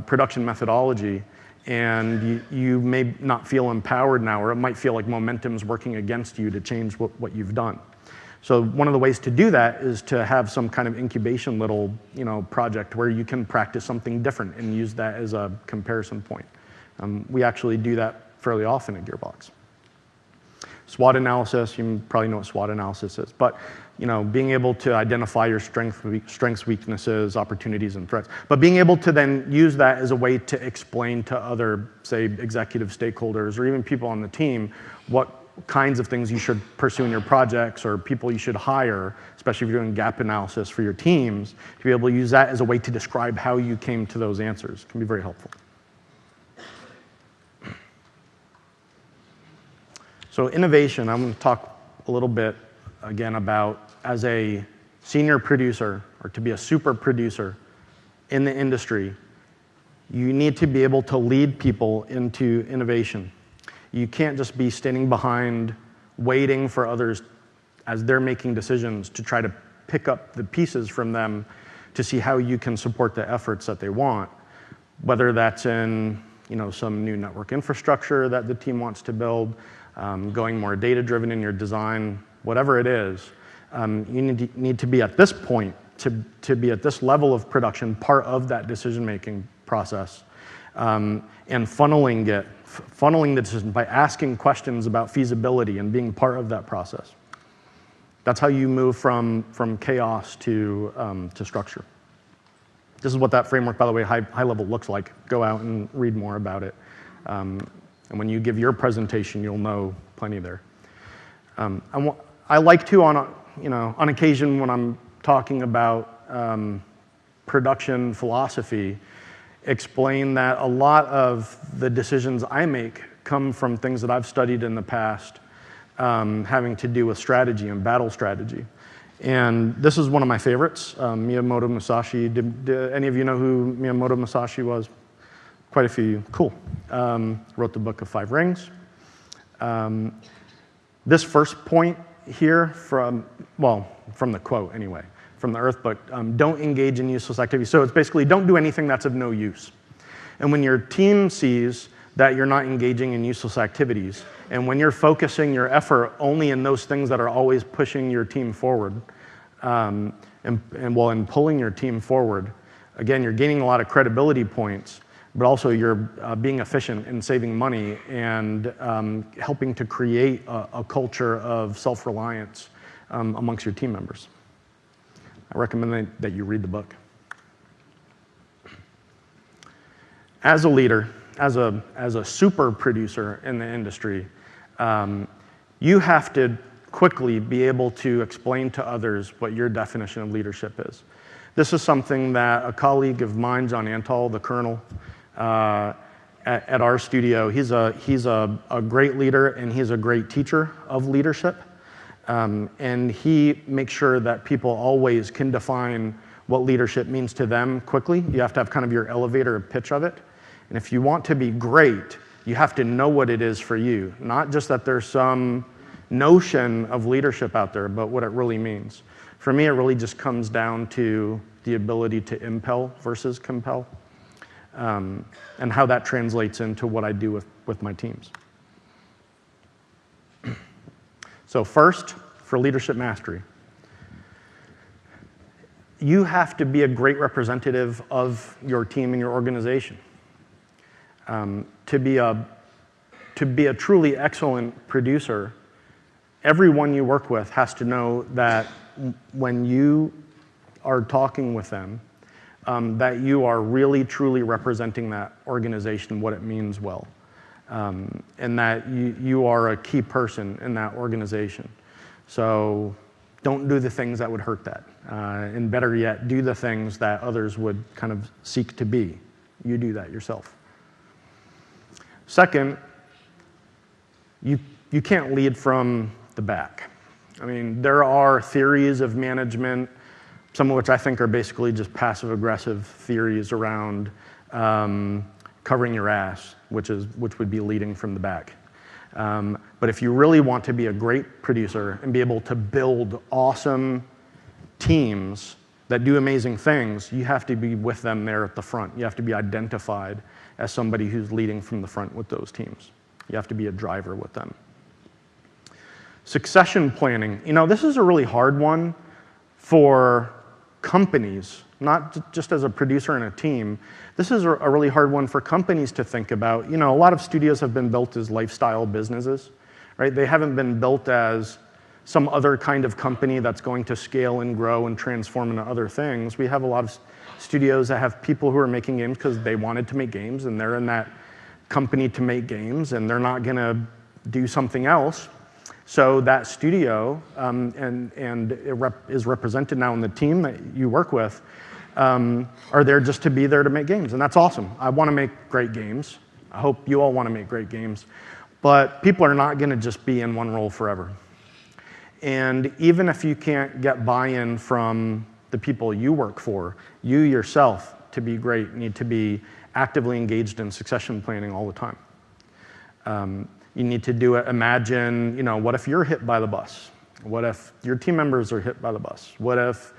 production methodology and you may not feel empowered now, or it might feel like momentum's working against you to change what you've done. So one of the ways to do that is to have some kind of incubation little project where you can practice something different and use that as a comparison point. We actually do that fairly often at Gearbox. SWOT analysis, you probably know what SWOT analysis is, but being able to identify your strengths, weaknesses, opportunities, and threats, but being able to then use that as a way to explain to other, say, executive stakeholders or even people on the team what kinds of things you should pursue in your projects or people you should hire, especially if you're doing gap analysis for your teams, to be able to use that as a way to describe how you came to those answers can be very helpful. So innovation, I'm going to talk a little bit again about as a senior producer or to be a super producer in the industry, you need to be able to lead people into innovation. You can't just be standing behind waiting for others as they're making decisions to try to pick up the pieces from them to see how you can support the efforts that they want, whether that's in some new network infrastructure that the team wants to build, going more data-driven in your design, whatever it is. You need to be at this point, to be at this level of production, part of that decision-making process, and funneling the decision by asking questions about feasibility and being part of that process. That's how you move from chaos to structure. This is what that framework, by the way, high level looks like. Go out and read more about it. And when you give your presentation, you'll know plenty there. I like to, on occasion when I'm talking about production philosophy, explain that a lot of the decisions I make come from things that I've studied in the past, having to do with strategy and battle strategy. And this is one of my favorites, Miyamoto Musashi. Did any of you know who Miyamoto Musashi was? Quite a few. Cool. Wrote the book of 5 Rings. This first point here from the quote anyway, from the Earth book, don't engage in useless activities. So it's basically don't do anything that's of no use. And when your team sees that you're not engaging in useless activities, and when you're focusing your effort only in those things that are always pushing your team forward, and pulling your team forward, again, you're gaining a lot of credibility points, but also you're being efficient and saving money and helping to create a culture of self-reliance amongst your team members. I recommend that you read the book. As a leader, as a super producer in the industry, you have to quickly be able to explain to others what your definition of leadership is. This is something that a colleague of mine, John Antal, the Colonel, at our studio, he's a great leader and he's a great teacher of leadership. And he makes sure that people always can define what leadership means to them quickly. You have to have kind of your elevator pitch of it. And if you want to be great, you have to know what it is for you. Not just that there's some notion of leadership out there, but what it really means. For me, it really just comes down to the ability to impel versus compel, and how that translates into what I do with my teams. So first, for leadership mastery, you have to be a great representative of your team and your organization. To be a truly excellent producer, everyone you work with has to know that when you are talking with them, that you are really truly representing that organization, what it means well, and that you are a key person in that organization. So don't do the things that would hurt that, and better yet, do the things that others would kind of seek to be. You do that yourself. Second, you can't lead from the back. I mean, there are theories of management some of which I think are basically just passive-aggressive theories around covering your ass, which would be leading from the back. But if you really want to be a great producer and be able to build awesome teams that do amazing things, you have to be with them there at the front. You have to be identified as somebody who's leading from the front with those teams. You have to be a driver with them. Succession planning. This is a really hard one for companies, not just as a producer and a team. This is a really hard one for companies to think about. A lot of studios have been built as lifestyle businesses, right? They haven't been built as some other kind of company that's going to scale and grow and transform into other things. We have a lot of studios that have people who are making games because they wanted to make games, and they're in that company to make games, and they're not going to do something else. So that studio, and it is represented now in the team that you work with, are there just to be there to make games, and that's awesome. I want to make great games. I hope you all want to make great games, but people are not going to just be in one role forever. And even if you can't get buy-in from the people you work for, you yourself, to be great, need to be actively engaged in succession planning all the time. You need to do it. Imagine, what if you're hit by the bus? What if your team members are hit by the bus? What if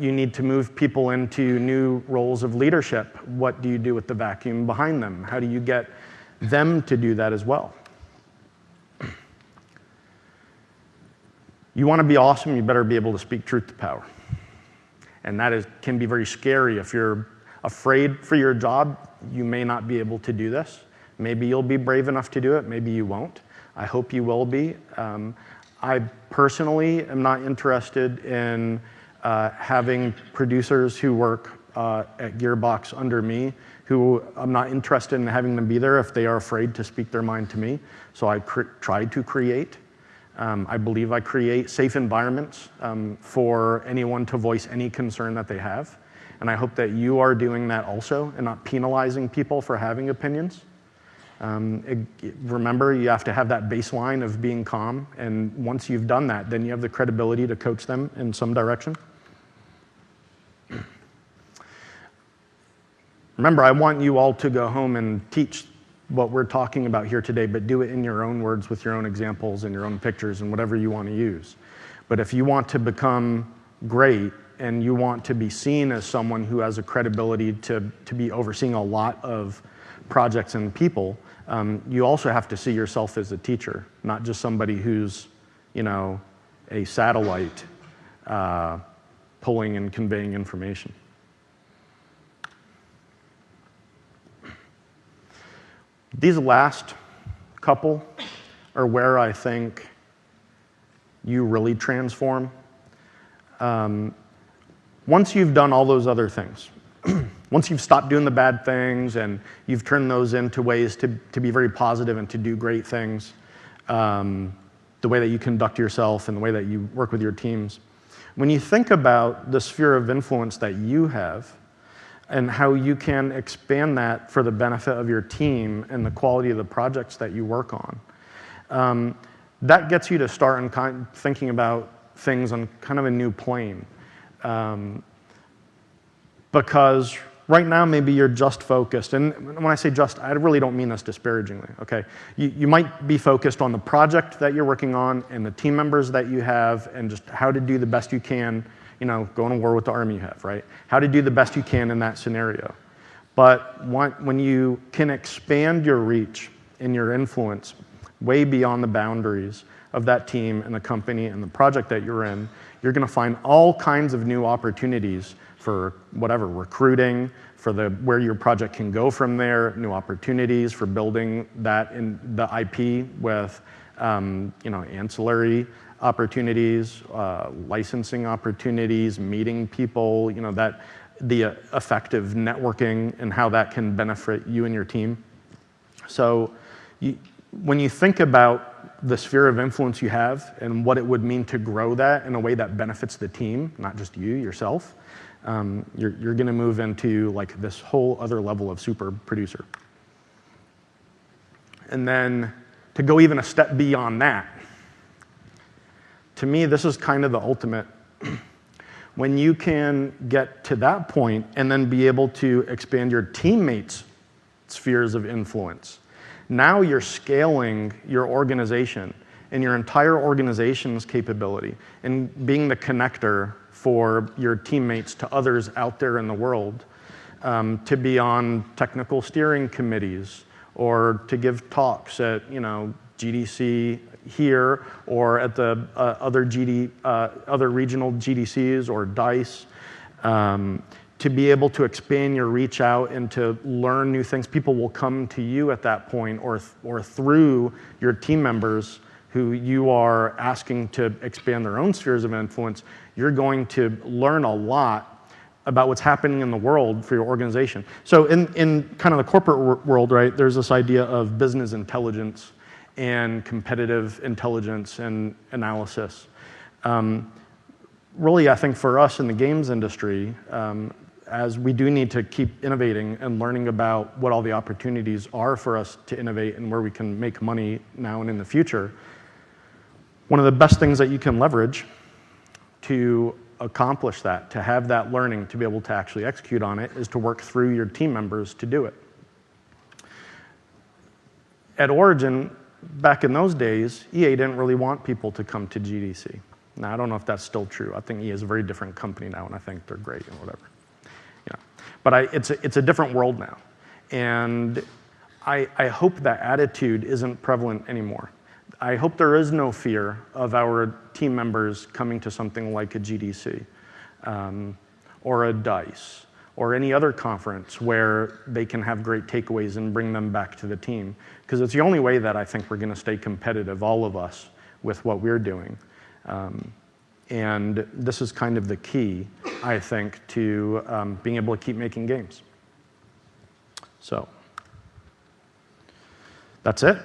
you need to move people into new roles of leadership? What do you do with the vacuum behind them? How do you get them to do that as well? You want to be awesome, you better be able to speak truth to power. And that can be very scary. If you're afraid for your job, you may not be able to do this. Maybe you'll be brave enough to do it, maybe you won't. I hope you will be. I personally am not interested in having producers who work at Gearbox under me, who I'm not interested in having them be there if they are afraid to speak their mind to me. So I try to create. I believe I create safe environments for anyone to voice any concern that they have. And I hope that you are doing that also and not penalizing people for having opinions. Remember, you have to have that baseline of being calm. And once you've done that, then you have the credibility to coach them in some direction. Remember, I want you all to go home and teach what we're talking about here today, but do it in your own words with your own examples and your own pictures and whatever you want to use. But if you want to become great and you want to be seen as someone who has a credibility to be overseeing a lot of projects and people, you also have to see yourself as a teacher, not just somebody who's, a satellite pulling and conveying information. These last couple are where I think you really transform. Once you've done all those other things, once you've stopped doing the bad things and you've turned those into ways to be very positive and to do great things, the way that you conduct yourself and the way that you work with your teams, when you think about the sphere of influence that you have, and how you can expand that for the benefit of your team and the quality of the projects that you work on. That gets you to start thinking about things on kind of a new plane. Because right now, maybe you're just focused, and when I say just, I really don't mean this disparagingly, okay? You might be focused on the project that you're working on and the team members that you have and just how to do the best you can, going to war with the army you have, right? How to do the best you can in that scenario. But when you can expand your reach and your influence way beyond the boundaries of that team and the company and the project that you're in, you're going to find all kinds of new opportunities for whatever, recruiting, for where your project can go from there, new opportunities for building that in the IP with ancillary opportunities, licensing opportunities, meeting people, the effective networking and how that can benefit you and your team. So when you think about the sphere of influence you have and what it would mean to grow that in a way that benefits the team, not just you, yourself, you're going to move into like this whole other level of super producer. And then to go even a step beyond that, to me, this is kind of the ultimate. When you can get to that point and then be able to expand your teammates' spheres of influence, now you're scaling your organization and your entire organization's capability and being the connector for your teammates to others out there in the world, to be on technical steering committees or to give talks at GDC here or at the other regional GDCs or DICE, to be able to expand your reach out and to learn new things. People will come to you at that point or through your team members who you are asking to expand their own spheres of influence. You're going to learn a lot about what's happening in the world for your organization. So in kind of the corporate world, right, there's this idea of business intelligence and competitive intelligence and analysis. Really, I think for us in the games industry, as we do need to keep innovating and learning about what all the opportunities are for us to innovate and where we can make money now and in the future, one of the best things that you can leverage to accomplish that, to have that learning, to be able to actually execute on it, is to work through your team members to do it. At Origin, back in those days, EA didn't really want people to come to GDC. Now, I don't know if that's still true. I think EA is a very different company now, and I think they're great and whatever. But it's a different world now. And I hope that attitude isn't prevalent anymore. I hope there is no fear of our team members coming to something like a GDC or a DICE or any other conference where they can have great takeaways and bring them back to the team. Because it's the only way that I think we're going to stay competitive, all of us, with what we're doing. And this is kind of the key, I think, to being able to keep making games. So that's it.